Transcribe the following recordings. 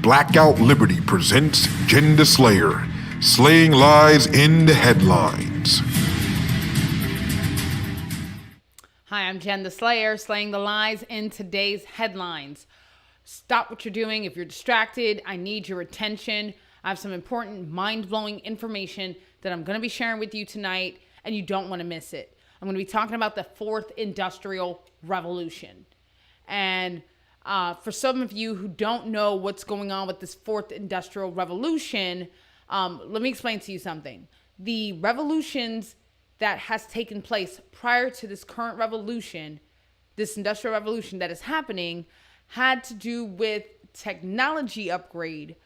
Blackout Liberty presents Gender Slayer, slaying lies in the headlines. Hi, I'm Jen the Slayer, slaying the lies in today's headlines. Stop what you're doing. If you're distracted, I need your attention. I have some important, mind-blowing information that I'm going to be sharing with you tonight, and you don't want to miss it. I'm going to be talking about the fourth industrial revolution. And for some of you who don't know what's going on with this fourth industrial revolution, let me explain to you something. The revolutions that has taken place prior to this current revolution, this industrial revolution that is happening, had to do with technology upgrade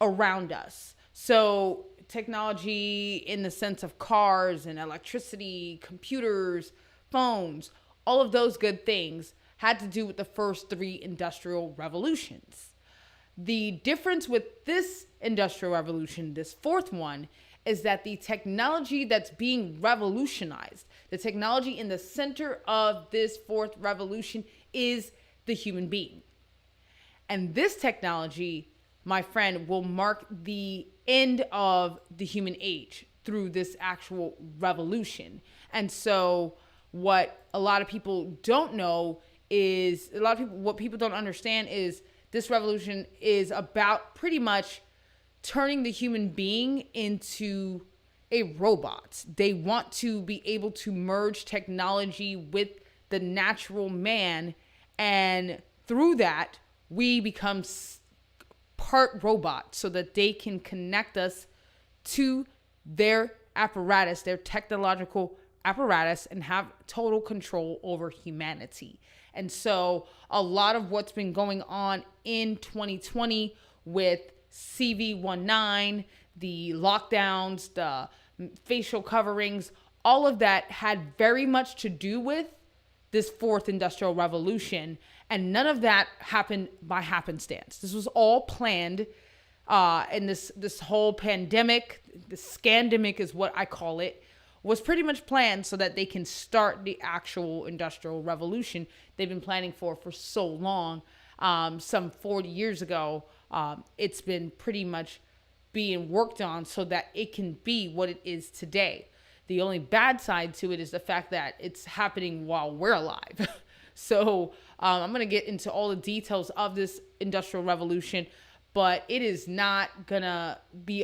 around us. So technology in the sense of cars and electricity, computers, phones, all of those good things had to do with the first three industrial revolutions. The difference with this industrial revolution, this fourth one, is that the technology that's being revolutionized, the technology in the center of this fourth revolution is the human being. And this technology, my friend, will mark the end of the human age through this actual revolution. And so what a lot of people don't know is, what people don't understand is this revolution is about pretty much turning the human being into a robot. They want to be able to merge technology with the natural man, and through that, we become part robot so that they can connect us to their apparatus, their technological apparatus, and have total control over humanity. And so a lot of what's been going on in 2020 with CV19, the lockdowns, the facial coverings, all of that had very much to do with this fourth industrial revolution. And none of that happened by happenstance. This was all planned. And this whole pandemic, the scandemic is what I call it, was pretty much planned so that they can start the actual industrial revolution they've been planning for so long. Some 40 years ago, it's been pretty much being worked on so that it can be what it is today. The only bad side to it is the fact that it's happening while we're alive. So I'm going to get into all the details of this industrial revolution, but it is not going to be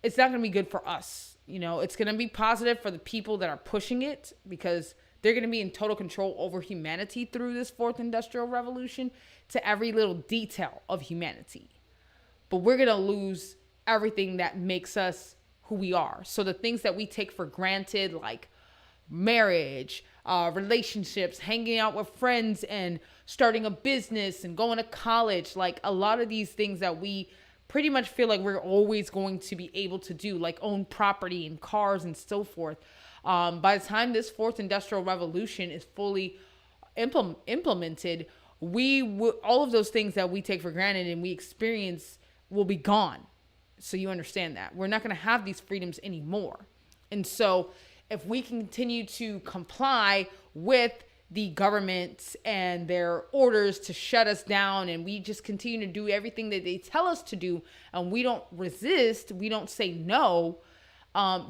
it's not going to be good for us. You know, it's going to be positive for the people that are pushing it because they're going to be in total control over humanity through this fourth industrial revolution to every little detail of humanity. But we're going to lose everything that makes us who we are. So the things that we take for granted, like marriage, relationships, hanging out with friends and starting a business and going to college, like a lot of these things that we pretty much feel like we're always going to be able to do, like own property and cars and so forth. By the time this fourth industrial revolution is fully implemented, all of those things that we take for granted and we experience will be gone. So you understand that. We're not going to have these freedoms anymore. And so if we continue to comply with the government and their orders to shut us down, and we just continue to do everything that they tell us to do, and we don't resist, we don't say no,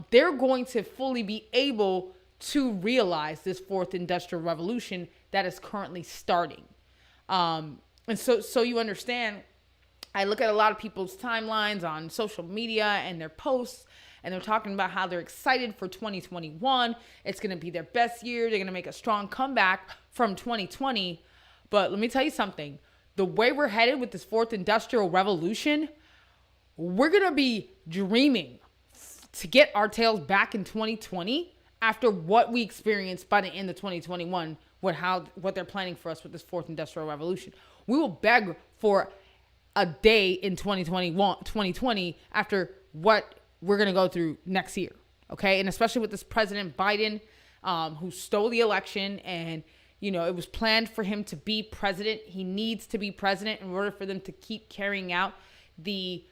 they're going to fully be able to realize this fourth industrial revolution that is currently starting. And so you understand, I look at a lot of people's timelines on social media and their posts, and they're talking about how they're excited for 2021. It's going to be their best year. They're going to make a strong comeback from 2020. But let me tell you something. The way we're headed with this fourth industrial revolution, we're going to be dreaming to get our tails back in 2020 after what we experienced by the end of 2021 with what they're planning for us with this fourth industrial revolution. We will beg for a day in 2020 after what we're going to go through next year. Okay. And especially with this President Biden, who stole the election, and, you know, it was planned for him to be president. He needs to be president in order for them to keep carrying out the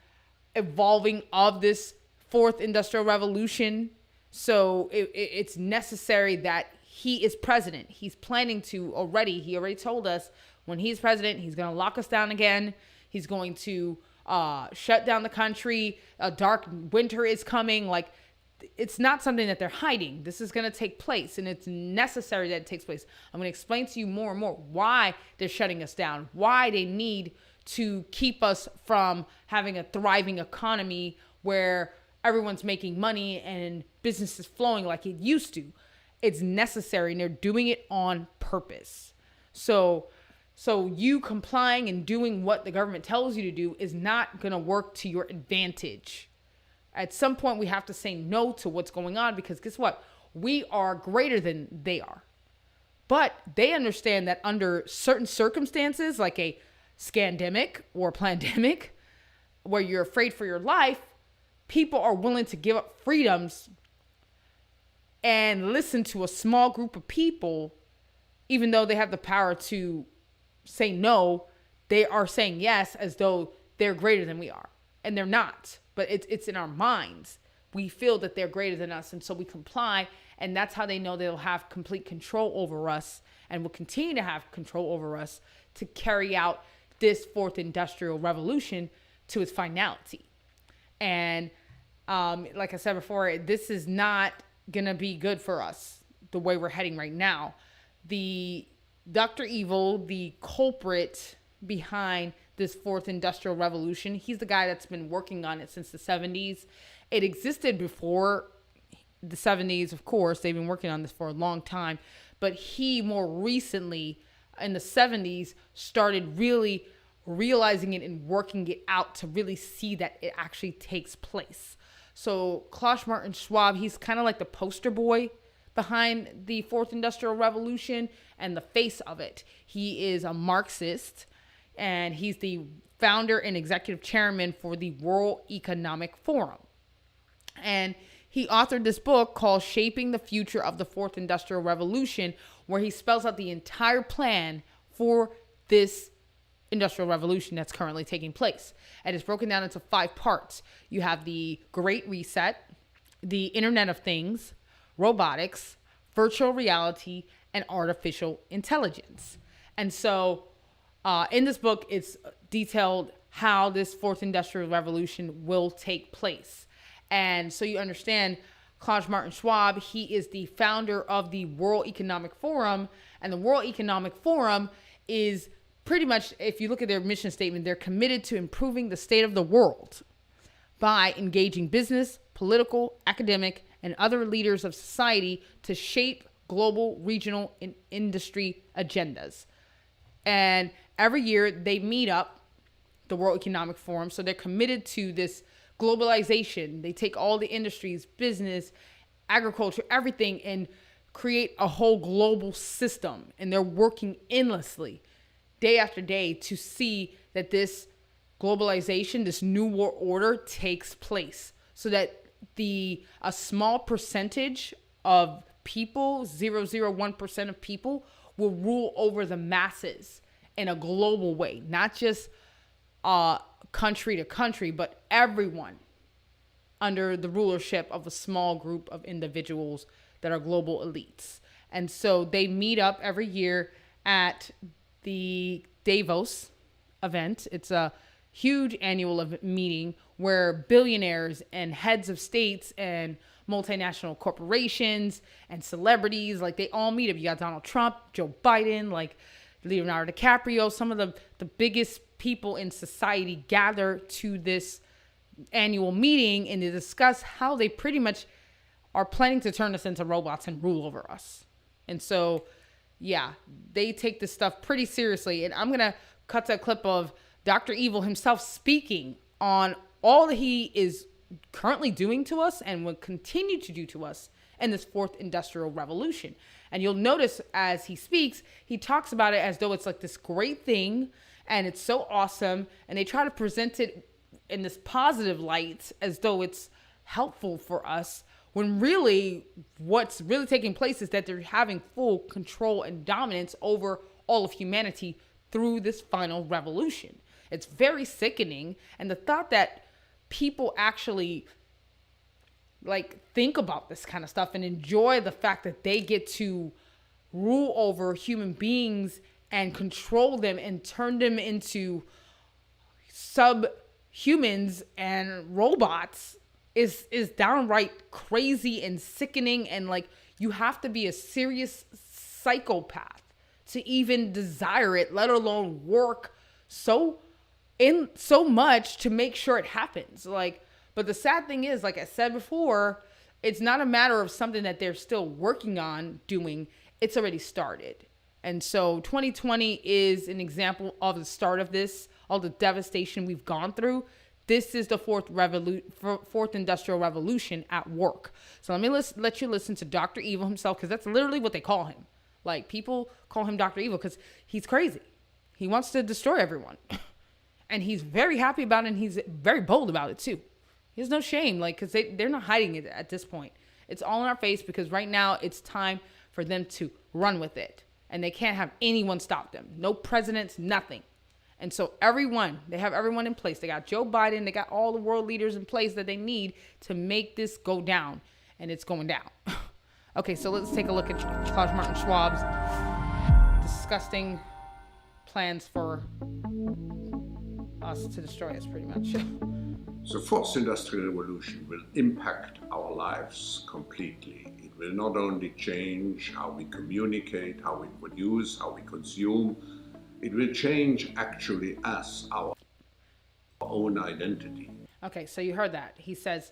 evolving of this fourth industrial revolution. So it's necessary that he is president. He's planning to already. He already told us when he's president, he's going to lock us down again. He's going to shut down the country. A dark winter is coming. Like, it's not something that they're hiding. This is going to take place, and it's necessary that it takes place. I'm going to explain to you more and more why they're shutting us down, why they need to keep us from having a thriving economy where everyone's making money and business is flowing like it used to. It's necessary, and they're doing it on purpose. So you complying and doing what the government tells you to do is not going to work to your advantage. At some point, we have to say no to what's going on, because guess what? We are greater than they are. But they understand that under certain circumstances, like a scandemic or pandemic, where you're afraid for your life, people are willing to give up freedoms and listen to a small group of people, even though they have the power to say no. They are saying yes as though they're greater than we are. And they're not. But it's in our minds. We feel that they're greater than us, and so we comply, and that's how they know they'll have complete control over us and will continue to have control over us to carry out this fourth industrial revolution to its finality. And like I said before, this is not going to be good for us the way we're heading right now. The Dr. Evil, the culprit behind this fourth industrial revolution, he's the guy that's been working on it since the 70s. It existed before the 70s, of course. They've been working on this for a long time. But he more recently, in the 70s, started really realizing it and working it out to really see that it actually takes place. So Klaus Martin Schwab, he's kind of like the poster boy behind the fourth industrial revolution and the face of it. He is a Marxist, and he's the founder and executive chairman for the World Economic Forum. And he authored this book called Shaping the Future of the Fourth Industrial Revolution, where he spells out the entire plan for this industrial revolution that's currently taking place. And it's broken down into 5 parts. You have the Great Reset, the Internet of Things, robotics, virtual reality, and artificial intelligence. And so in this book, it's detailed how this fourth industrial revolution will take place. And so you understand, Klaus Martin Schwab, he is the founder of the World Economic Forum. And the World Economic Forum is pretty much, if you look at their mission statement, they're committed to improving the state of the world by engaging business, political, academic, and other leaders of society to shape global, regional, and industry agendas. And every year they meet up, the World Economic Forum. So they're committed to this globalization. They take all the industries, business, agriculture, everything, and create a whole global system. And they're working endlessly, day after day, to see that this globalization, this new world order takes place, so that a small percentage of people, 0.001% of people, will rule over the masses in a global way, not just country to country, but everyone under the rulership of a small group of individuals that are global elites. And so they meet up every year at the Davos event. It's a huge annual meeting where billionaires and heads of states and multinational corporations and celebrities, like, they all meet up. You got Donald Trump, Joe Biden, like Leonardo DiCaprio, some of the biggest people in society gather to this annual meeting, and to discuss how they pretty much are planning to turn us into robots and rule over us. And so, yeah, they take this stuff pretty seriously. And I'm going to cut to a clip of Dr. Evil himself speaking on all that he is currently doing to us and will continue to do to us in this fourth industrial revolution. And you'll notice as he speaks, he talks about it as though it's like this great thing and it's so awesome. And they try to present it in this positive light as though it's helpful for us, when really what's really taking place is that they're having full control and dominance over all of humanity through this final revolution. It's very sickening. And the thought that people actually think about this kind of stuff and enjoy the fact that they get to rule over human beings and control them and turn them into subhumans and robots is downright crazy and sickening, and like you have to be a serious psychopath to even desire it, let alone work so much to make sure it happens. Like, but the sad thing is, like I said before, it's not a matter of something that they're still working on doing. It's already started. And so 2020 is an example of the start of this, all the devastation we've gone through. This is the fourth industrial revolution at work. So let me let you listen to Dr. Evil himself, because that's literally what they call him. Like, people call him Dr. Evil because he's crazy. He wants to destroy everyone. And he's very happy about it, and he's very bold about it too. He has no shame, like, because they're not hiding it at this point. It's all in our face, because right now it's time for them to run with it. And they can't have anyone stop them. No presidents, nothing. And so they have everyone in place. They got Joe Biden. They got all the world leaders in place that they need to make this go down. And it's going down. Okay, so let's take a look at Klaus Martin Schwab's disgusting plans for us to destroy us, pretty much. The fourth industrial revolution will impact our lives completely. It will not only change how we communicate, how we produce, how we consume. It will change actually us, our own identity. Okay, so you heard that. He says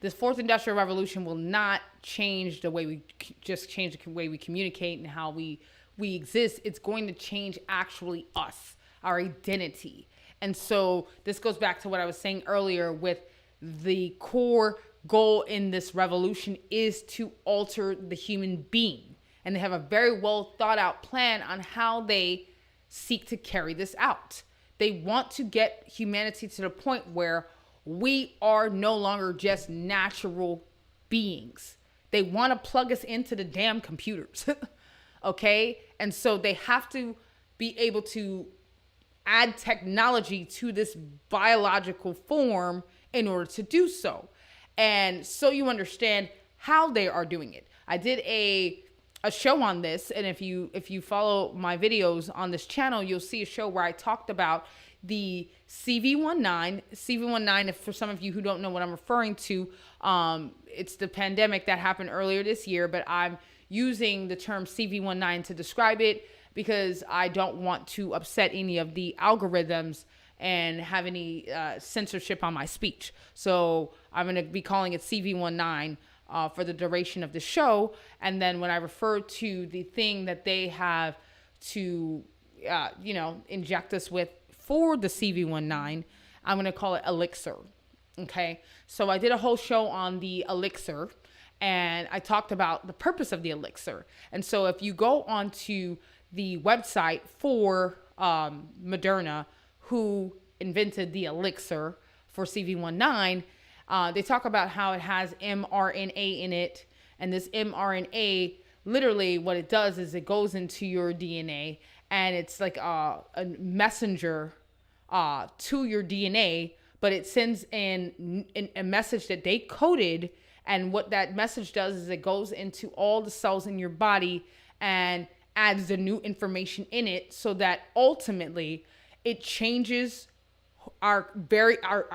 this fourth industrial revolution will not change the way we communicate and how we exist. It's going to change actually us, our identity. And so this goes back to what I was saying earlier with the core goal in this revolution is to alter the human being. And they have a very well thought out plan on how they seek to carry this out. They want to get humanity to the point where we are no longer just natural beings. They want to plug us into the damn computers. Okay? And so they have to be able to add technology to this biological form in order to do so. And so you understand how they are doing it. I did a show on this, and if you follow my videos on this channel, you'll see a show where I talked about the CV19. CV19, if for some of you who don't know what I'm referring to, it's the pandemic that happened earlier this year, but I'm using the term CV19 to describe it because I don't want to upset any of the algorithms and have any censorship on my speech. So I'm going to be calling it CV19 for the duration of the show. And then when I refer to the thing that they have to, inject us with for the CV19, I'm going to call it elixir. Okay. So I did a whole show on the elixir, and I talked about the purpose of the elixir. And so if you go onto the website for Moderna, who invented the elixir for CV19, they talk about how it has mRNA in it. And this mRNA, literally what it does is it goes into your DNA, and it's like a messenger to your DNA, but it sends in a message that they coded. And what that message does is it goes into all the cells in your body and adds the new information in it, so that ultimately it changes our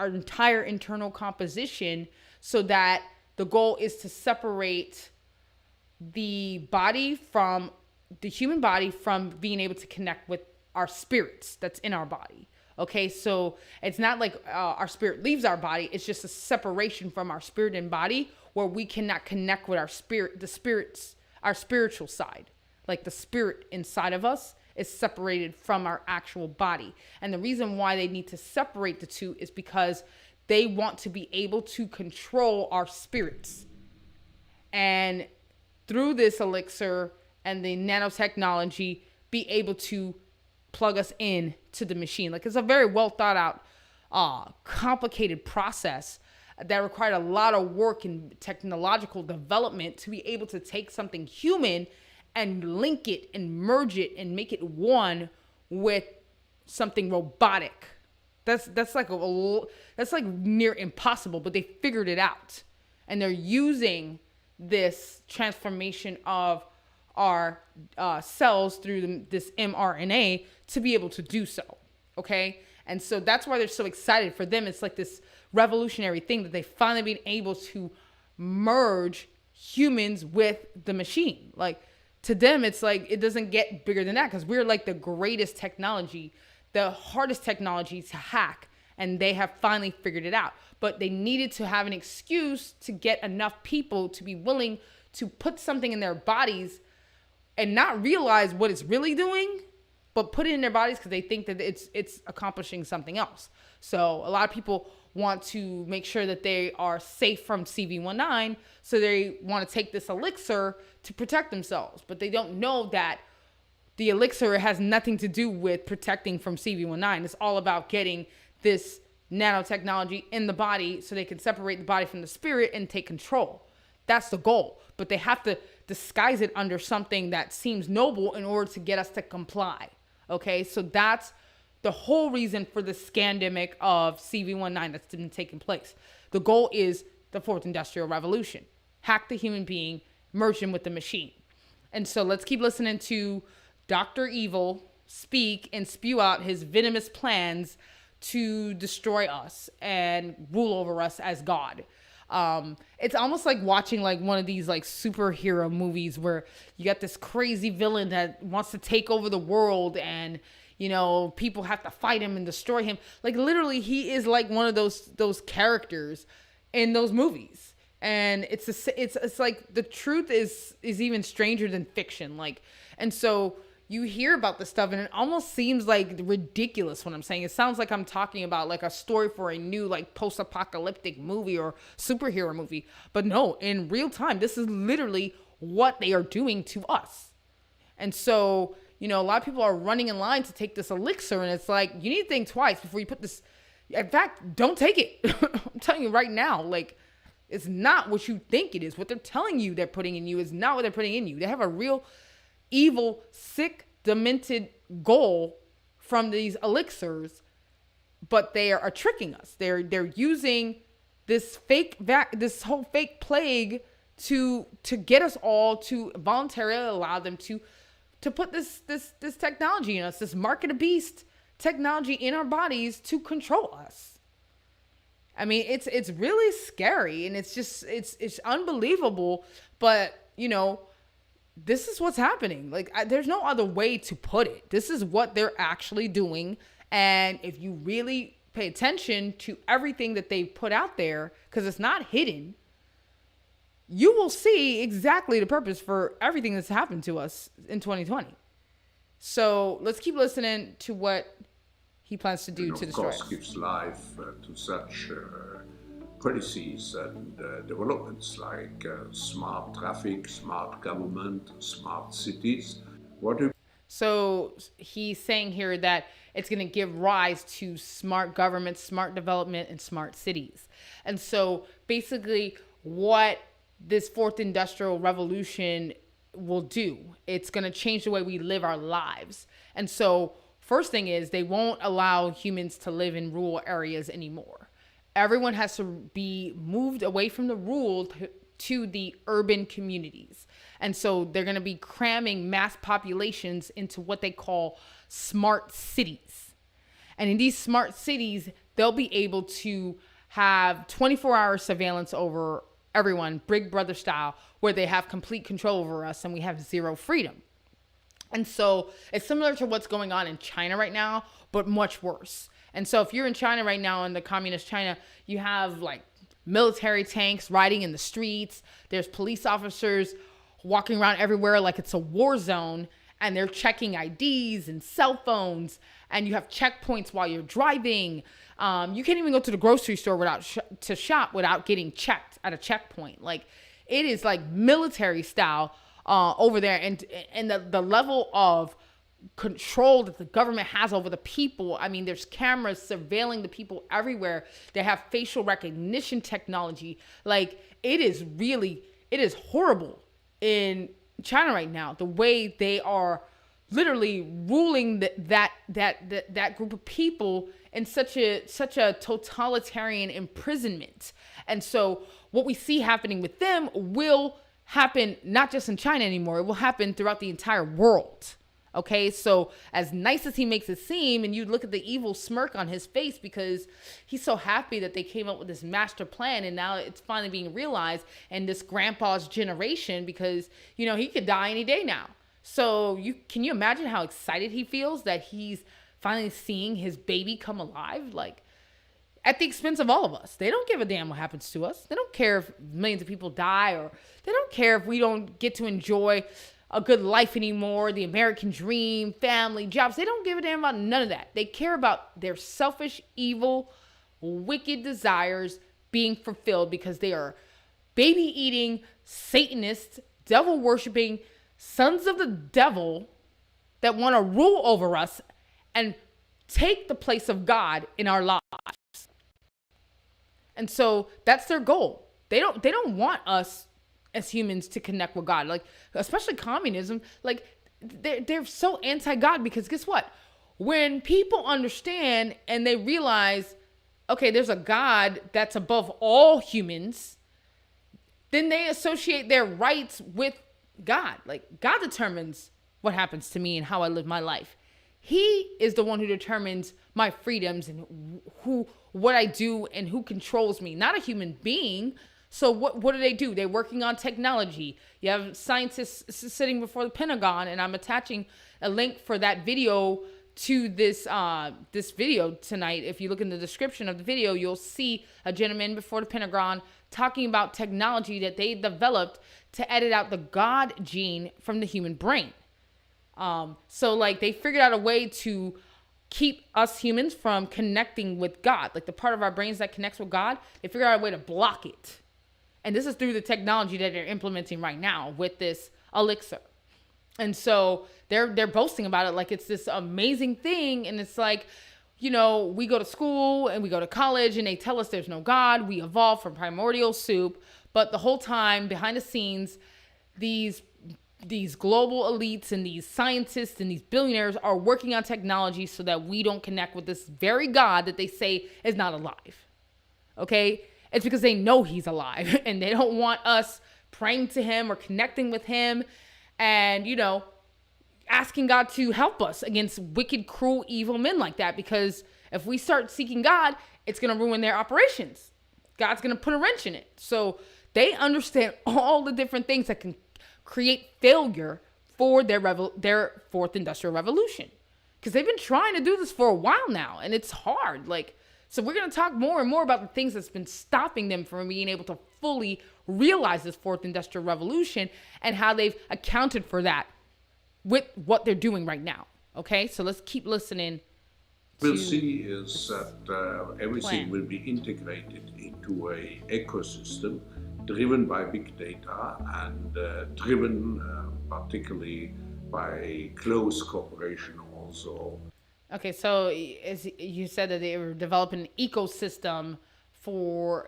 entire internal composition, so that the goal is to separate the human body from being able to connect with our spirits that's in our body. Okay, so it's not like our spirit leaves our body. It's just a separation from our spirit and body, where we cannot connect with our spiritual side. Like the spirit inside of us is separated from our actual body. And the reason why they need to separate the two is because they want to be able to control our spirits. And through this elixir and the nanotechnology, be able to plug us in to the machine. Like, it's a very well thought out, complicated process that required a lot of work and technological development to be able to take something human and link it and merge it and make it one with something robotic. That's like near impossible, but they figured it out. And they're using this transformation of our cells through this mRNA to be able to do so. Okay. And so that's why they're so excited. For them, it's like this revolutionary thing that they finally been able to merge humans with the machine. Like, to them, it's like, it doesn't get bigger than that, because we're like the greatest technology, the hardest technology to hack, and they have finally figured it out. But they needed to have an excuse to get enough people to be willing to put something in their bodies and not realize what it's really doing, but put it in their bodies because they think that it's accomplishing something else. So a lot of people want to make sure that they are safe from CV19, so they want to take this elixir to protect themselves. But they don't know that the elixir has nothing to do with protecting from CV19. It's all about getting this nanotechnology in the body so they can separate the body from the spirit and take control. That's the goal. But they have to disguise it under something that seems noble in order to get us to comply. Okay, so that's the whole reason for the scandemic of CV19 that's been taking place. The goal is the fourth industrial revolution. Hack the human being, merge him with the machine. And so let's keep listening to Dr. Evil speak and spew out his venomous plans to destroy us and rule over us as God. It's almost like watching like one of these like superhero movies where you got this crazy villain that wants to take over the world, and you know, people have to fight him and destroy him. Like, literally, he is like one of those characters in those movies. And it's like the truth is even stranger than fiction. Like, and so you hear about this stuff and it almost seems like ridiculous when I'm saying it. Sounds like I'm talking about like a story for a new like post-apocalyptic movie or superhero movie. But no, in real time, this is literally what they are doing to us. And so, you know, a lot of people are running in line to take this elixir, and it's like, you need to think twice before you put this. In fact, don't take it. I'm telling you right now, like, it's not what you think it is. What they're telling you they're putting in you is not what they're putting in you. They have a real evil, sick, demented goal from these elixirs, but they are tricking us. They're using this this whole fake plague to get us all to voluntarily allow them to put this technology in us, this mark of the beast technology in our bodies to control us. I mean, it's really scary, and it's unbelievable, but you know, this is what's happening. Like, there's no other way to put it. This is what they're actually doing. And if you really pay attention to everything that they put out there, because it's not hidden, you will see exactly the purpose for everything that's happened to us in 2020. So let's keep listening to what he plans to do to destroy us. Of course, gives life to such policies and developments like smart traffic, smart government, smart cities. So he's saying here that it's going to give rise to smart government, smart development, and smart cities. And so basically what this fourth industrial revolution will do, it's going to change the way we live our lives. And so first thing is, they won't allow humans to live in rural areas anymore. Everyone has to be moved away from the rural to the urban communities. And so they're going to be cramming mass populations into what they call smart cities. And in these smart cities, they'll be able to have 24-hour surveillance over everyone, Big Brother style, where they have complete control over us and we have zero freedom. And so it's similar to what's going on in China right now, but much worse. And so if you're in China right now, in the communist China, you have like military tanks riding in the streets. There's police officers walking around everywhere like it's a war zone, and they're checking IDs and cell phones, and you have checkpoints while you're driving. You can't even go to the grocery store to shop without getting checked at a checkpoint. Like, it is like military style over there, and the level of control that the government has over the people. I mean, there's cameras surveilling the people everywhere. They have facial recognition technology. Like, it is horrible in China right now, the way they are literally ruling that group of people in such a totalitarian imprisonment. And so what we see happening with them will happen not just in China anymore. It will happen throughout the entire world. Okay, so as nice as he makes it seem, and you look at the evil smirk on his face because he's so happy that they came up with this master plan and now it's finally being realized in this grandpa's generation because, he could die any day now. So can you imagine how excited he feels that he's finally seeing his baby come alive? Like, at the expense of all of us. They don't give a damn what happens to us. They don't care if millions of people die, or they don't care if we don't get to enjoy a good life anymore, the American dream, family, jobs. They don't give a damn about none of that. They care about their selfish, evil, wicked desires being fulfilled because they are baby-eating, Satanists, devil-worshiping sons of the devil that want to rule over us and take the place of God in our lives. And so that's their goal. They don't want us as humans to connect with God, like especially communism. Like they're so anti-God because guess what? When people understand and they realize, okay, there's a God that's above all humans, then they associate their rights with God. Like God determines what happens to me and how I live my life. He is the one who determines my freedoms and what I do and who controls me, not a human being. So what do? They're working on technology. You have scientists sitting before the Pentagon, and I'm attaching a link for that video to this video tonight. If you look in the description of the video, you'll see a gentleman before the Pentagon talking about technology that they developed to edit out the God gene from the human brain. So like they figured out a way to keep us humans from connecting with God. Like the part of our brains that connects with God, they figured out a way to block it. And this is through the technology that they're implementing right now with this elixir. And so they're boasting about it like it's this amazing thing. And it's like, we go to school and we go to college and they tell us there's no God. We evolved from primordial soup. But the whole time behind the scenes, these global elites and these scientists and these billionaires are working on technology so that we don't connect with this very God that they say is not alive. Okay? It's because they know he's alive and they don't want us praying to him or connecting with him and, asking God to help us against wicked, cruel, evil men like that. Because if we start seeking God, it's going to ruin their operations. God's going to put a wrench in it. So they understand all the different things that can create failure for their fourth industrial revolution. Because they've been trying to do this for a while now, and it's hard. So we're going to talk more and more about the things that's been stopping them from being able to fully realize this fourth industrial revolution and how they've accounted for that with what they're doing right now. Okay, so let's keep listening. We'll see is that everything will be integrated into a ecosystem driven by big data and driven particularly by close cooperation also. Okay, so as you said that they were developing an ecosystem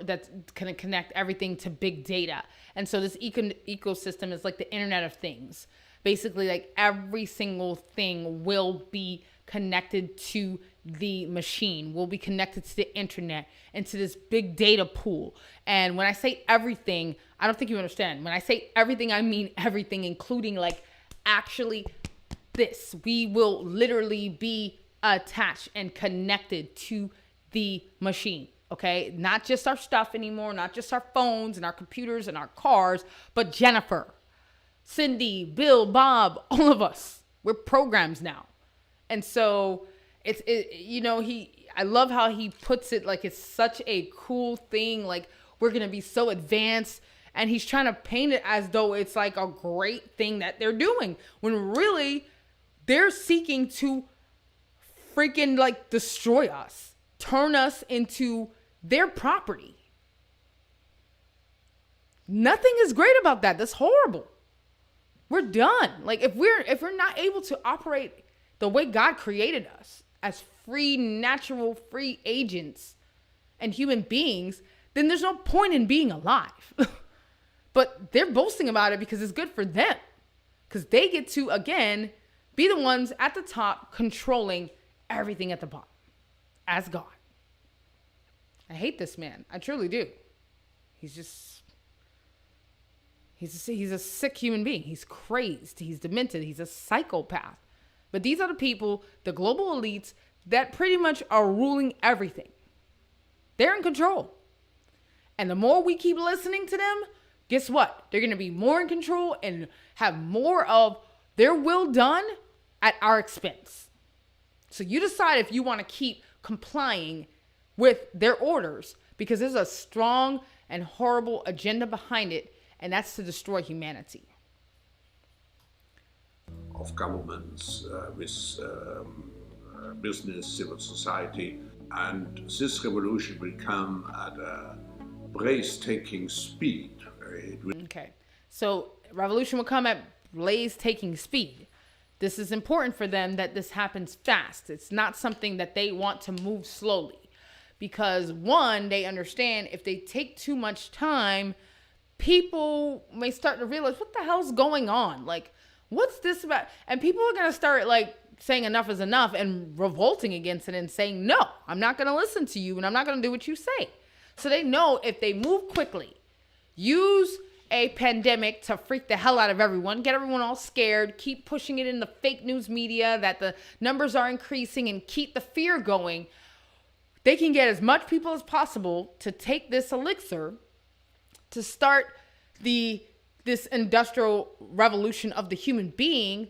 that's going to connect everything to big data. And so this ecosystem is like the Internet of Things. Basically, like every single thing will be connected to the machine, will be connected to the internet and to this big data pool. And when I say everything, I don't think you understand. When I say everything, I mean everything, including like actually this. We will literally be attached and connected to the machine. Okay, not just our stuff anymore, not just our phones and our computers and our cars, but Jennifer, Cindy, Bill, Bob, all of us. We're programs now. And so I love how he puts it like it's such a cool thing. Like we're going to be so advanced, and he's trying to paint it as though it's like a great thing that they're doing when really they're seeking to freaking like destroy us, turn us into their property. Nothing is great about that. That's horrible. We're done. Like if we're not able to operate the way God created us as free, natural, free agents and human beings, then there's no point in being alive. But they're boasting about it because it's good for them. Because they get to, again, be the ones at the top controlling everything at the bottom as God. I hate this man. I truly do. He's a sick human being. He's crazed. He's demented. He's a psychopath. But these are the people, the global elites, that pretty much are ruling everything. They're in control. And the more we keep listening to them, guess what? They're going to be more in control and have more of their will done at our expense. So you decide if you want to keep complying with their orders, because there's a strong and horrible agenda behind it, and that's to destroy humanity. Of governments, with business, civil society, and this revolution will come at a breathtaking speed. Okay, so revolution will come at blaze-taking speed. This is important for them that this happens fast. It's not something that they want to move slowly, because one, they understand if they take too much time, people may start to realize what the hell's going on. Like, what's this about? And people are going to start like saying enough is enough and revolting against it and saying, no, I'm not going to listen to you and I'm not going to do what you say. So they know if they move quickly, use a pandemic to freak the hell out of everyone, get everyone all scared, keep pushing it in the fake news media that the numbers are increasing and keep the fear going, they can get as much people as possible to take this elixir to start this industrial revolution of the human being.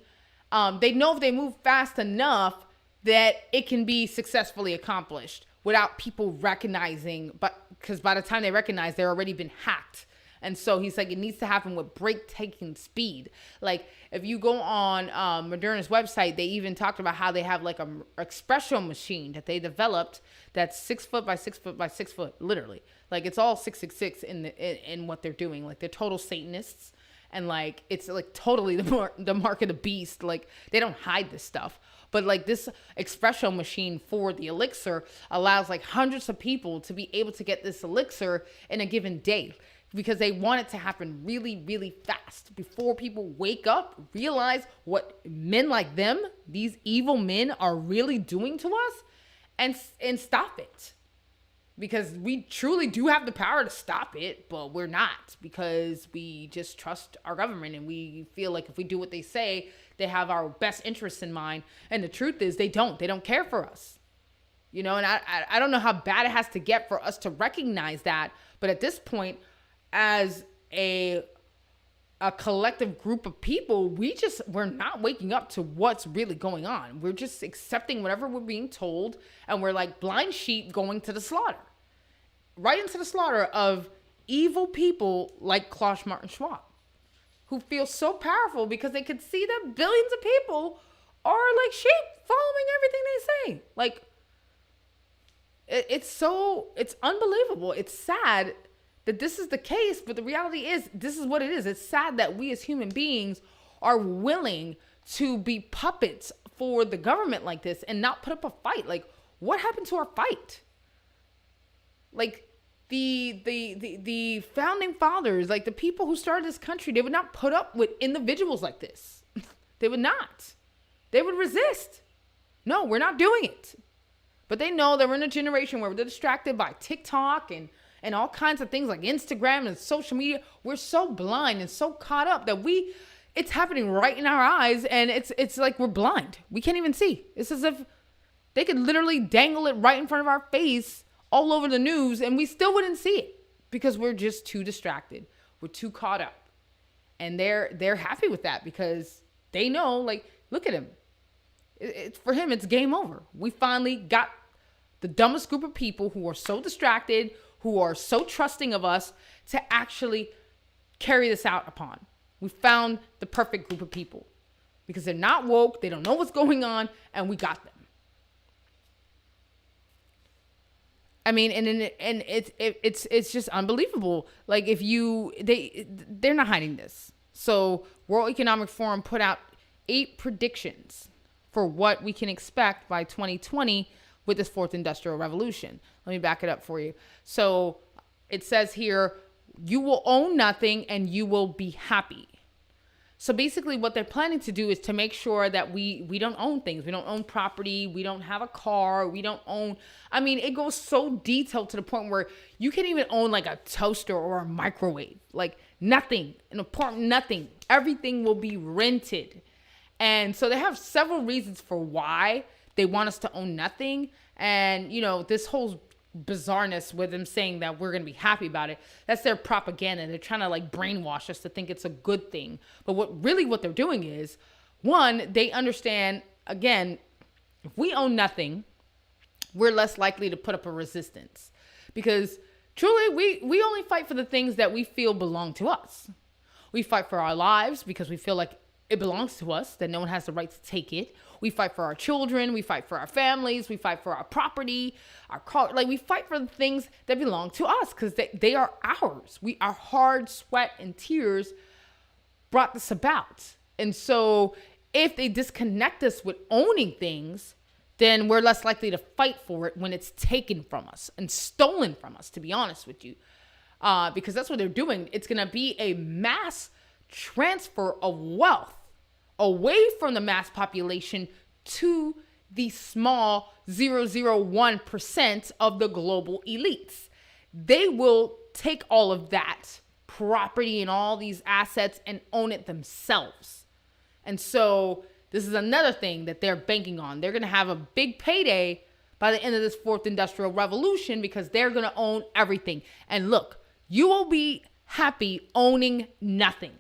They know if they move fast enough that it can be successfully accomplished without people recognizing, but because by the time they recognize, they're already been hacked. And so he's like, it needs to happen with breathtaking speed. Like if you go on Moderna's website, they even talked about how they have like a espresso machine that they developed that's 6 foot by 6 foot by 6 foot, literally. Like it's all 666 in what they're doing. Like they're total Satanists, and like it's like totally the mark of the beast. Like they don't hide this stuff. But like this espresso machine for the elixir allows like hundreds of people to be able to get this elixir in a given day, because they want it to happen really, really fast before people wake up, realize what men like them, these evil men, are really doing to us, and stop it. Because we truly do have the power to stop it, but we're not, because we just trust our government and we feel like if we do what they say, they have our best interests in mind. And the truth is they don't care for us. You know, and I don't know how bad it has to get for us to recognize that. But at this point, as a collective group of people, we're not waking up to what's really going on. We're just accepting whatever we're being told, and we're like blind sheep going to the slaughter, right into the slaughter of evil people like Klaus Martin Schwab, who feel so powerful because they could see that billions of people are like sheep following everything they say. Like it's unbelievable. It's sad that this is the case, but the reality is this is what it is. It's sad that we as human beings are willing to be puppets for the government like this and not put up a fight. Like, what happened to our fight? Like the founding fathers, like the people who started this country, they would not put up with individuals like this. They would not. They would resist. No, we're not doing it. But they know that we're in a generation where they're distracted by TikTok and all kinds of things like Instagram and social media. We're so blind and so caught up that it's happening right in our eyes, and it's like we're blind. We can't even see. It's as if they could literally dangle it right in front of our face all over the news, and we still wouldn't see it because we're just too distracted. We're too caught up. And they're happy with that because they know, like, look at him. For him, it's game over. We finally got the dumbest group of people who are so distracted, who are so trusting of us, to actually carry this out upon. We found the perfect group of people because they're not woke, they don't know what's going on, and we got them. I mean, and it's just unbelievable. Like they're not hiding this. So World Economic Forum put out 8 predictions for what we can expect by 2020 with this fourth industrial revolution. Let me back it up for you. So it says here, you will own nothing and you will be happy. So basically what they're planning to do is to make sure that we don't own things. We don't own property. We don't have a car. We don't own, I mean, it goes so detailed to the point where you can't even own like a toaster or a microwave. Like nothing, an apartment, nothing. Everything will be rented. And so they have several reasons for why they want us to own nothing. And, this whole bizarreness with them saying that we're going to be happy about it, that's their propaganda. They're trying to brainwash us to think it's a good thing. But what they're doing is, one, they understand, again, if we own nothing, we're less likely to put up a resistance, because truly we only fight for the things that we feel belong to us. We fight for our lives because we feel like it belongs to us, that no one has the right to take it. We fight for our children. We fight for our families. We fight for our property, our car. We fight for the things that belong to us because they are ours. Our hard sweat and tears brought this about. And so if they disconnect us with owning things, then we're less likely to fight for it when it's taken from us and stolen from us, to be honest with you. Because that's what they're doing. It's going to be a mass transfer of wealth away from the mass population to the small 0.001% of the global elites. They will take all of that property and all these assets and own it themselves. And so this is another thing that they're banking on. They're going to have a big payday by the end of this fourth industrial revolution because they're going to own everything. And look, you will be happy owning nothing.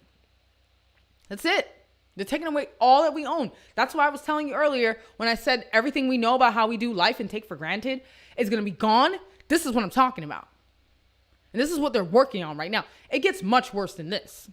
That's it. They're taking away all that we own. That's why I was telling you earlier when I said everything we know about how we do life and take for granted is going to be gone. This is what I'm talking about. And this is what they're working on right now. It gets much worse than this.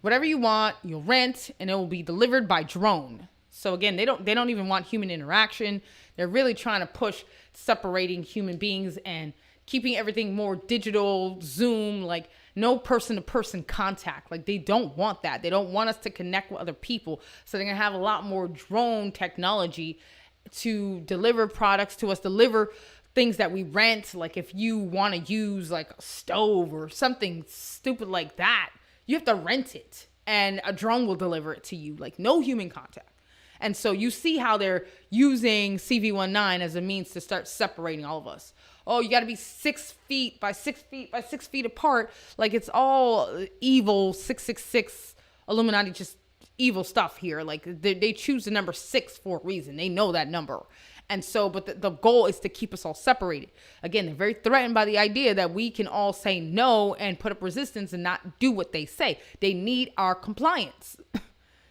Whatever you want, you'll rent, and it will be delivered by drone. So again, they don't even want human interaction. They're really trying to push separating human beings and keeping everything more digital, Zoom, no person-to-person contact. They don't want that. They don't want us to connect with other people. So they're going to have a lot more drone technology to deliver products to us, deliver things that we rent. If you want to use a stove or something stupid like that, you have to rent it and a drone will deliver it to you. No human contact. And so you see how they're using CV19 as a means to start separating all of us. Oh, you got to be 6 feet by 6 feet by 6 feet apart. It's all evil, 666 Illuminati, just evil stuff here. They choose the number 6 for a reason. They know that number. And so, but the goal is to keep us all separated. Again, they're very threatened by the idea that we can all say no and put up resistance and not do what they say. They need our compliance.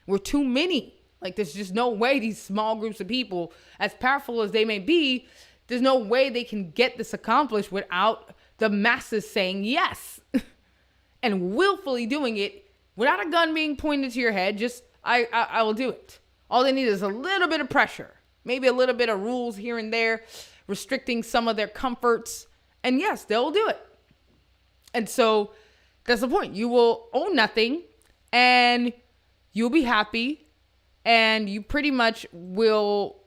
We're too many. There's just no way these small groups of people, as powerful as they may be, there's no way they can get this accomplished without the masses saying yes and willfully doing it without a gun being pointed to your head. Just, I will do it. All they need is a little bit of pressure, maybe a little bit of rules here and there, restricting some of their comforts. And yes, they'll do it. And so that's the point. You will own nothing and you'll be happy. And you pretty much will,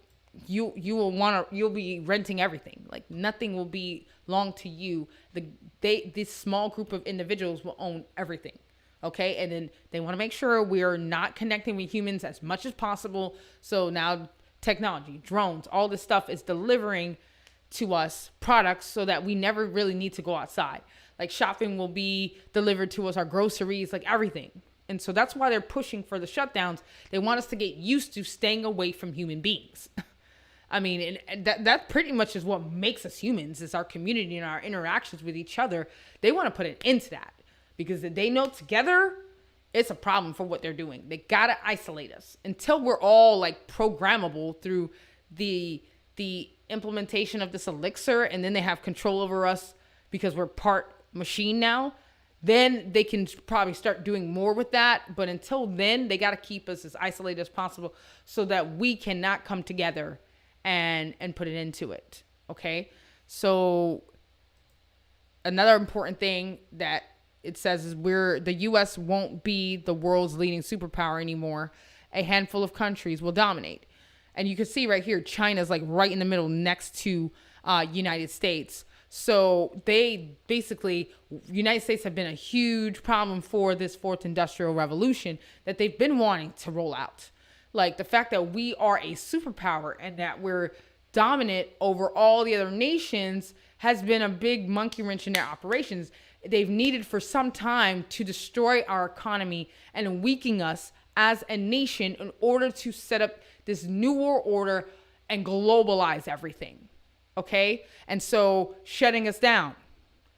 you'll be renting everything. Nothing will belong to you. This small group of individuals will own everything. Okay. And then they want to make sure we're not connecting with humans as much as possible. So now technology, drones, all this stuff is delivering to us products so that we never really need to go outside. Shopping will be delivered to us, our groceries, everything. And so that's why they're pushing for the shutdowns. They want us to get used to staying away from human beings. I mean, and that pretty much is what makes us humans, is our community and our interactions with each other. They want to put an end to that because they know together it's a problem for what they're doing. They got to isolate us until we're all programmable through the implementation of this elixir. And then they have control over us because we're part machine now. Then they can probably start doing more with that. But until then, they got to keep us as isolated as possible so that we cannot come together and put an end to it. Okay. So another important thing that it says is the U.S. won't be the world's leading superpower anymore. A handful of countries will dominate. And you can see right here, China's right in the middle next to United States. So United States have been a huge problem for this fourth industrial revolution that they've been wanting to roll out. The fact that we are a superpower and that we're dominant over all the other nations has been a big monkey wrench in their operations. they've needed for some time to destroy our economy and weaken us as a nation in order to set up this new world order and globalize everything. Okay? And so shutting us down,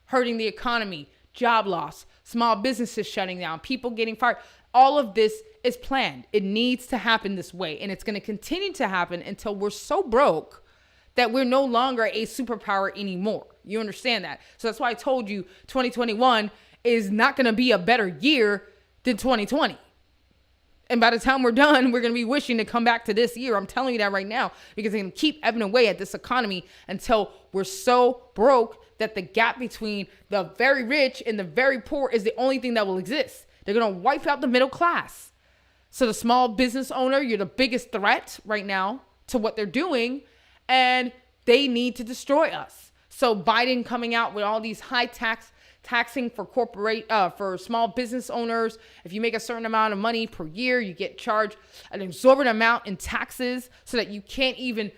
hurting the economy, job loss, small businesses shutting down, people getting fired. All of this is planned. It needs to happen this way. And it's going to continue to happen until we're so broke that we're no longer a superpower anymore. You understand that? So that's why I told you 2021 is not going to be a better year than 2020. And by the time we're done, we're going to be wishing to come back to this year. I'm telling you that right now, because they're going to keep ebbing away at this economy until we're so broke that the gap between the very rich and the very poor is the only thing that will exist. They're going to wipe out the middle class. So the small business owner, you're the biggest threat right now to what they're doing, and they need to destroy us. So Biden coming out with all these high taxing for small business owners. If you make a certain amount of money per year, you get charged an exorbitant amount in taxes so that you can't even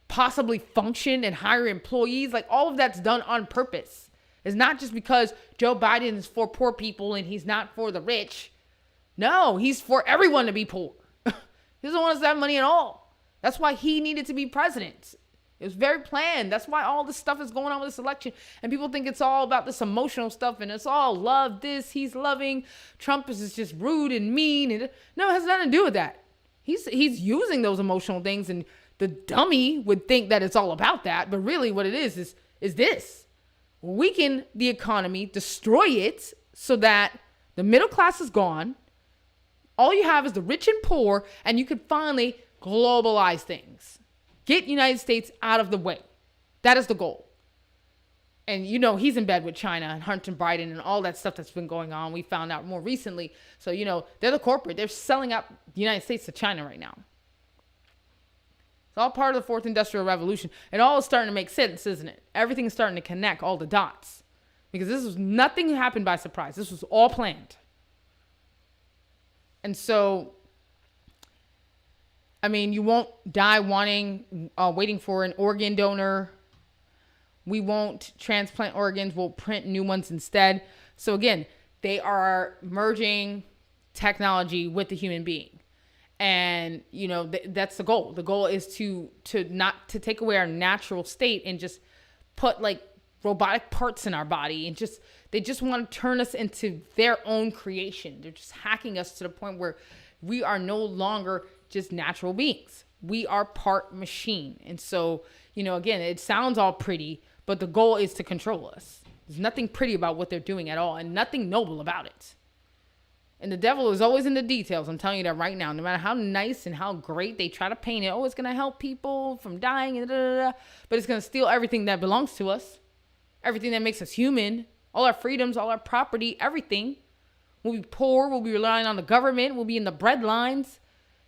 possibly function and hire employees. Like, all of that's done on purpose. It's not just because Joe Biden is for poor people and he's not for the rich. No, he's for everyone to be poor. He doesn't want us to have money at all. That's why he needed to be president. It was very planned. That's why all this stuff is going on with this election. And people think it's all about this emotional stuff and it's all love this. He's loving. Trump is just rude and mean. And no, it has nothing to do with that. He's using those emotional things, and the dummy would think that it's all about that. But really what it is this. Weaken the economy, destroy it so that the middle class is gone. All you have is the rich and poor, and you could finally globalize things. Get United States out of the way. That is the goal. And you know, he's in bed with China and Hunter Biden and all that stuff that's been going on. We found out more recently. So, you know, they're the corporate. They're selling out the United States to China right now. It's all part of the fourth industrial revolution. It all is starting to make sense, isn't it? Everything's starting to connect all the dots. Because this was nothing happened by surprise. This was all planned. And so, I mean, you won't die waiting for an organ donor. We won't transplant organs. We'll print new ones instead. So again, they are merging technology with the human being. And, you know, that's the goal. The goal is to not to take away our natural state and just put like robotic parts in our body, and they just want to turn us into their own creation. They're just hacking us to the point where we are no longer just natural beings. We are part machine. And so, you know, again, it sounds all pretty, but the goal is to control us. There's nothing pretty about what they're doing at all, and nothing noble about it. And the devil is always in the details. I'm telling you that right now. No matter how nice and how great they try to paint it, oh, it's going to help people from dying, and but it's going to steal everything that belongs to us, everything that makes us human, all our freedoms, all our property, everything. We'll be poor. We'll be relying on the government. We'll be in the bread lines,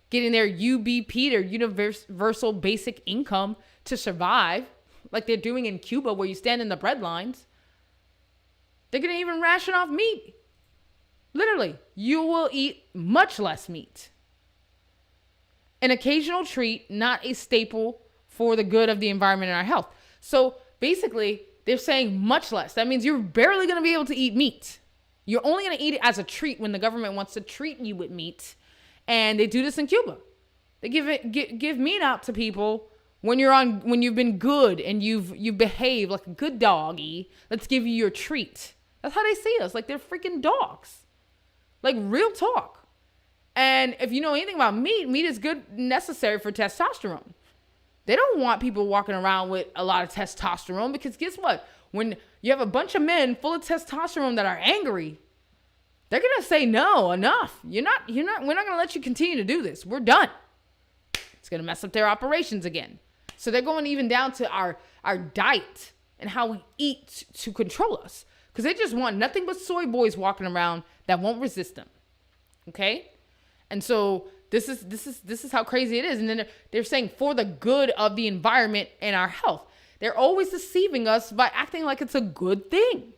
getting their UBP, their universal basic income, to survive, like they're doing in Cuba, where you stand in the bread lines. They're going to even ration off meat. Literally, you will eat much less meat. An occasional treat, not a staple for the good of the environment and our health. So basically, they're saying much less. That means you're barely going to be able to eat meat. You're only going to eat it as a treat when the government wants to treat you with meat. And they do this in Cuba. They give meat out to people when you've been good and you've behaved like a good doggy. Let's give you your treat. That's how they see us, like they're freaking dogs. Like, real talk. And if you know anything about meat is good, necessary for testosterone. They don't want people walking around with a lot of testosterone, because guess what? When you have a bunch of men full of testosterone that are angry, they're going to say, no, enough. We're not going to let you continue to do this. We're done. It's going to mess up their operations again. So they're going even down to our diet and how we eat to control us. Because they just want nothing but soy boys walking around that won't resist them. Okay? And so this is how crazy it is. And then they're saying for the good of the environment and our health. They're always deceiving us by acting like it's a good thing.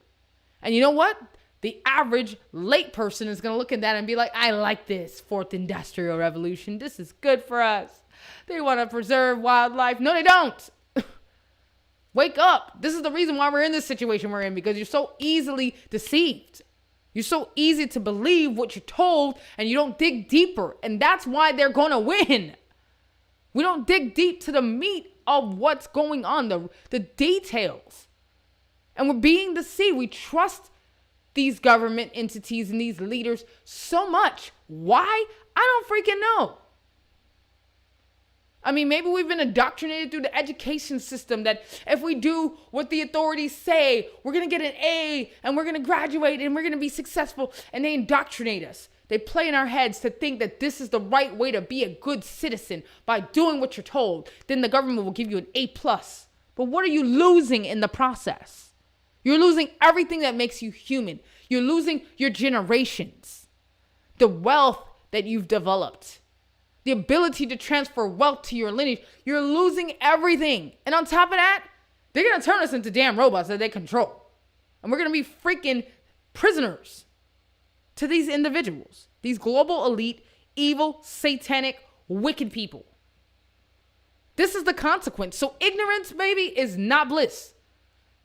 And you know what? The average late person is going to look at that and be like, I like this fourth industrial revolution. This is good for us. They want to preserve wildlife. No, they don't. Wake up. This is the reason why we're in this situation we're in, because you're so easily deceived. You're so easy to believe what you're told, and you don't dig deeper. And that's why they're going to win. We don't dig deep to the meat of what's going on, the details. And we're being deceived. We trust these government entities and these leaders so much. Why? I don't freaking know. I mean, maybe we've been indoctrinated through the education system that if we do what the authorities say, we're going to get an A and we're going to graduate and we're going to be successful. And they indoctrinate us. They play in our heads to think that this is the right way to be a good citizen by doing what you're told. Then the government will give you an A+. But what are you losing in the process? You're losing everything that makes you human. You're losing your generations, the wealth that you've developed, the ability to transfer wealth to your lineage. You're losing everything. And on top of that, they're going to turn us into damn robots that they control. And we're going to be freaking prisoners to these individuals, these global elite, evil, satanic, wicked people. This is the consequence. So ignorance, baby, is not bliss.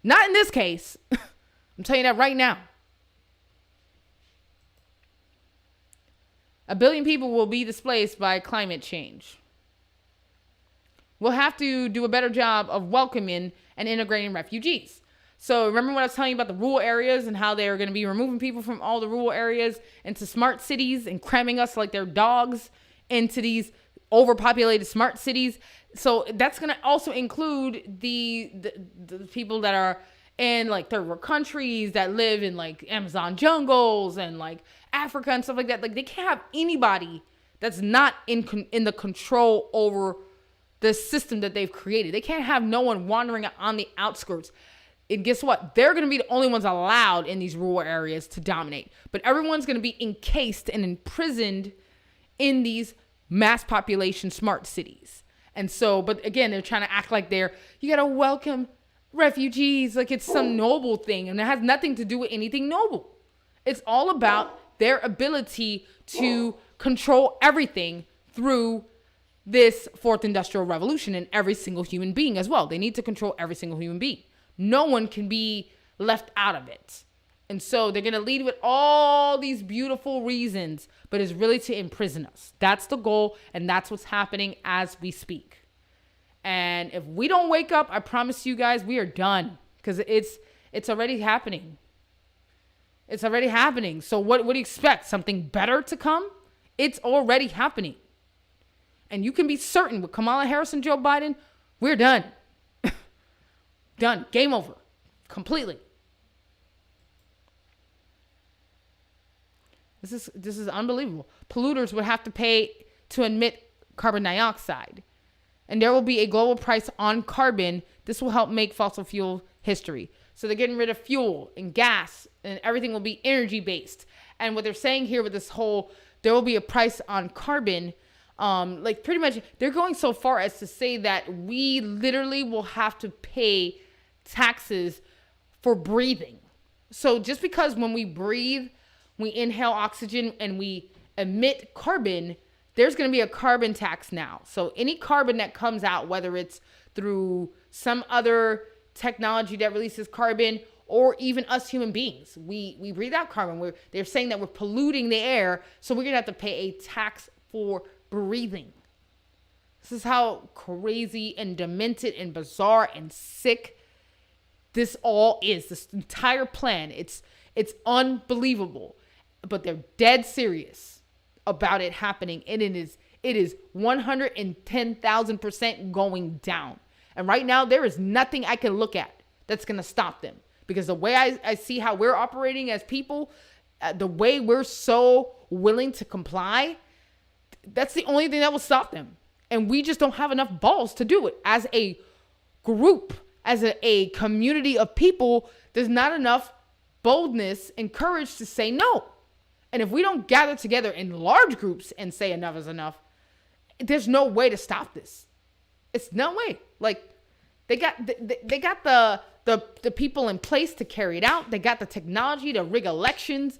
Not in this case. I'm telling you that right now. 1 billion people will be displaced by climate change. We'll have to do a better job of welcoming and integrating refugees. So remember what I was telling you about the rural areas and how they're going to be removing people from all the rural areas into smart cities and cramming us like they're dogs into these overpopulated smart cities. So that's going to also include the people that are in like third world countries that live in like Amazon jungles and like Africa and stuff like that. Like they can't have anybody that's not in the control over the system that they've created. They can't have no one wandering on the outskirts. And guess what? They're going to be the only ones allowed in these rural areas to dominate. But everyone's going to be encased and imprisoned in these mass population smart cities. And so, but again, they're trying to act like you got to welcome refugees like it's some noble thing. And it has nothing to do with anything noble. It's all about their ability to control everything through this fourth industrial revolution and every single human being as well. They need to control every single human being. No one can be left out of it. And so they're going to lead with all these beautiful reasons, but it's really to imprison us. That's the goal, and that's what's happening as we speak. And if we don't wake up, I promise you guys, we are done, because it's already happening. It's already happening. So what do you expect? Something better to come? It's already happening. And you can be certain with Kamala Harris and Joe Biden, we're done. Done. Game over. Completely. This is unbelievable. Polluters would have to pay to emit carbon dioxide. And there will be a global price on carbon. This will help make fossil fuel history. So they're getting rid of fuel and gas, and everything will be energy based. And what they're saying here with this whole, there will be a price on carbon. Like pretty much they're going so far as to say that we literally will have to pay taxes for breathing. So just because when we breathe, we inhale oxygen and we emit carbon, there's going to be a carbon tax now. So any carbon that comes out, whether it's through some other technology that releases carbon or even us human beings, we breathe out carbon. They're saying that we're polluting the air, so we're going to have to pay a tax for breathing. This is how crazy and demented and bizarre and sick this all is. This entire plan, it's unbelievable, but they're dead serious about it happening, and it is 110,000% going down. And right now, there is nothing I can look at that's going to stop them, because the way I see how we're operating as people, the way we're so willing to comply, that's the only thing that will stop them. And we just don't have enough balls to do it as a group. As a community of people, there's not enough boldness and courage to say no. And if we don't gather together in large groups and say enough is enough, there's no way to stop this. It's no way. Like they got the people in place to carry it out. They got the technology to rig elections.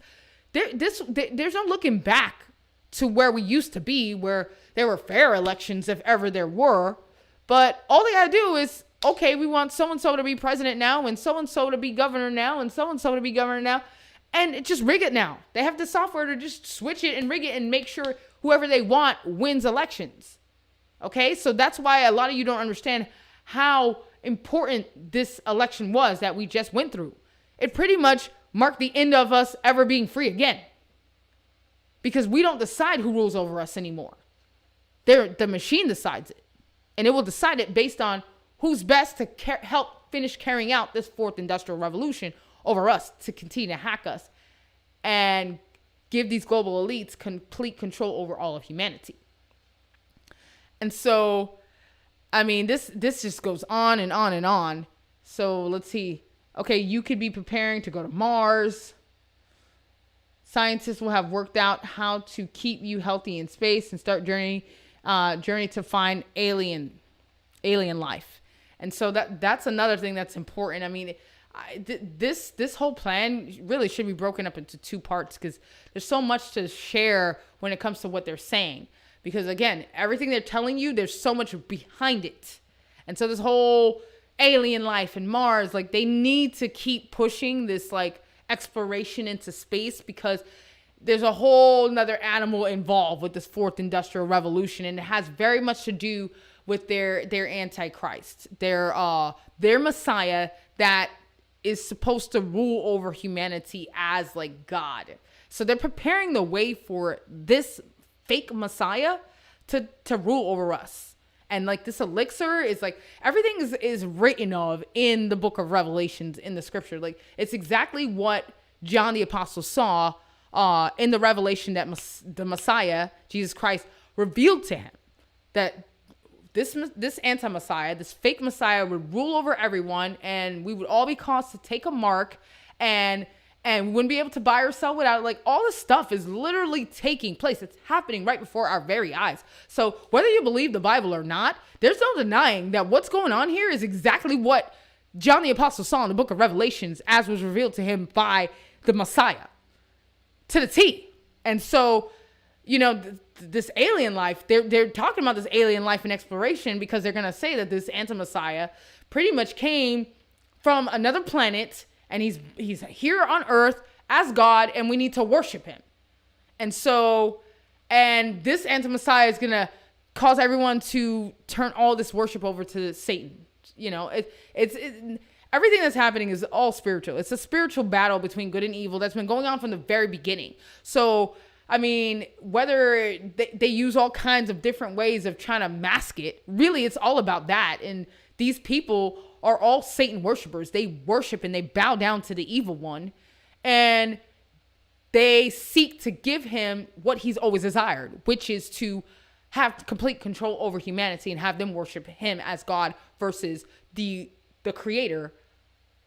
There's no looking back to where we used to be, where there were fair elections if ever there were. But all they gotta do is okay, we want so-and-so to be president now and so-and-so to be governor now and so-and-so to be governor now. And just rig it now. They have the software to just switch it and rig it and make sure whoever they want wins elections. Okay, so that's why a lot of you don't understand how important this election was that we just went through. It pretty much marked the end of us ever being free again. Because we don't decide who rules over us anymore. The machine decides it. And it will decide it based on who's best to help finish carrying out this fourth industrial revolution over us, to continue to hack us and give these global elites complete control over all of humanity. And so, I mean, this just goes on and on and on. So let's see. Okay, you could be preparing to go to Mars. Scientists will have worked out how to keep you healthy in space and start journey to find alien life. And so that's another thing that's important. I mean, this whole plan really should be broken up into two parts, because there's so much to share when it comes to what they're saying. Because again, everything they're telling you, there's so much behind it. And so this whole alien life and Mars, like, they need to keep pushing this like exploration into space, because there's a whole nother animal involved with this fourth industrial revolution, and it has very much to do with their antichrist, their Messiah that is supposed to rule over humanity as like God. So they're preparing the way for this fake Messiah to rule over us. And like this elixir is like, everything is written of in the book of Revelations in the scripture. Like, it's exactly what John the Apostle saw in the revelation that the Messiah, Jesus Christ, revealed to him, that this anti-Messiah, this fake Messiah, would rule over everyone, and we would all be caused to take a mark, and we wouldn't be able to buy or sell without it. Like, all this stuff is literally taking place. It's happening right before our very eyes. So whether you believe the Bible or not, there's no denying that what's going on here is exactly what John the Apostle saw in the book of Revelations, as was revealed to him by the Messiah, to the T. And so, you know, this alien life, they're talking about this alien life and exploration, because they're going to say that this anti-Messiah pretty much came from another planet, and he's here on Earth as God, and we need to worship him. And so, and this anti-Messiah is going to cause everyone to turn all this worship over to Satan. You know, it's everything that's happening is all spiritual. It's a spiritual battle between good and evil that's been going on from the very beginning. So, I mean, whether they use all kinds of different ways of trying to mask it, really, it's all about that. And these people are all Satan worshipers. They worship and they bow down to the evil one, and they seek to give him what he's always desired, which is to have complete control over humanity and have them worship him as God versus the creator,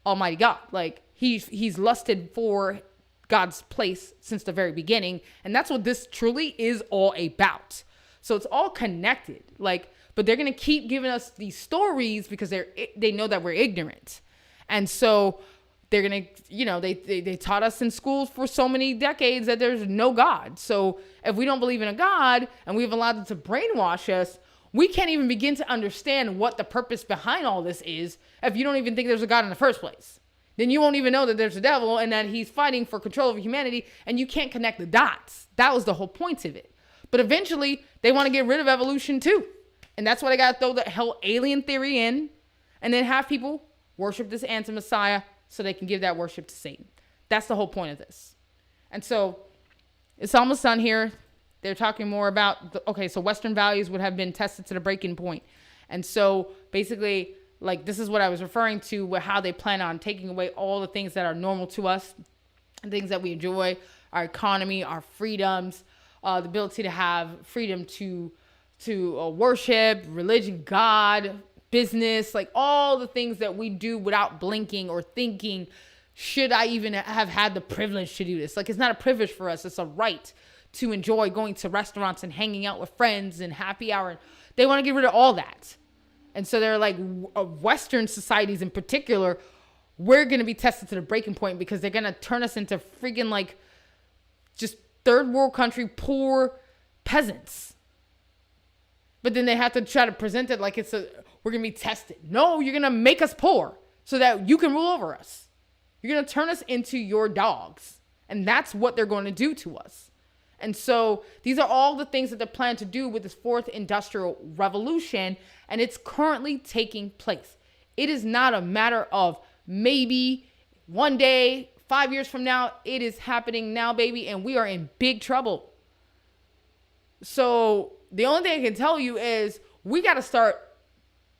Almighty God. Like, he's lusted for God's place since the very beginning, and that's what this truly is all about. So it's all connected. Like, but they're going to keep giving us these stories because they know that we're ignorant. And so they're going to, you know, they taught us in schools for so many decades that there's no God. So if we don't believe in a God and we've allowed them to brainwash us, we can't even begin to understand what the purpose behind all this is if you don't even think there's a God in the first place. Then you won't even know that there's a devil and that he's fighting for control of humanity, and you can't connect the dots. That was the whole point of it. But eventually, they want to get rid of evolution too. And that's why they got to throw the whole alien theory in, and then have people worship this anti-Messiah so they can give that worship to Satan. That's the whole point of this. And so it's almost done here. They're talking more about, so Western values would have been tested to the breaking point. And so basically, like, this is what I was referring to with how they plan on taking away all the things that are normal to us, things that we enjoy, our economy, our freedoms, the ability to have freedom to worship, religion, God, business, like all the things that we do without blinking or thinking, should I even have had the privilege to do this? Like, it's not a privilege for us. It's a right to enjoy going to restaurants and hanging out with friends and happy hour. They want to get rid of all that. And so they're like, Western societies in particular, we're going to be tested to the breaking point, because they're going to turn us into freaking like just third world country, poor peasants. But then they have to try to present it like we're we're going to be tested. No, you're going to make us poor so that you can rule over us. You're going to turn us into your dogs. And that's what they're going to do to us. And so these are all the things that they're planning to do with this fourth industrial revolution. And it's currently taking place. It is not a matter of maybe one day, 5 years from now. It is happening now, baby. And we are in big trouble. So the only thing I can tell you is we got to start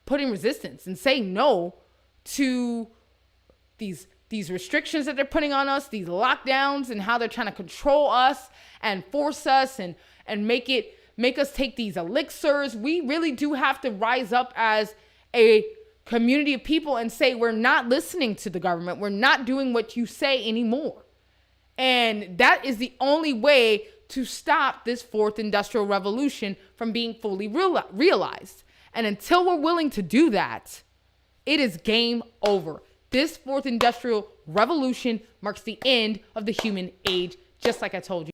putting resistance and saying no to these restrictions that they're putting on us, these lockdowns, and how they're trying to control us and force us and make us take these elixirs. We really do have to rise up as a community of people and say, we're not listening to the government. We're not doing what you say anymore. And that is the only way to stop this fourth industrial revolution from being fully realized. And until we're willing to do that, it is game over. This fourth industrial revolution marks the end of the human age, just like I told you.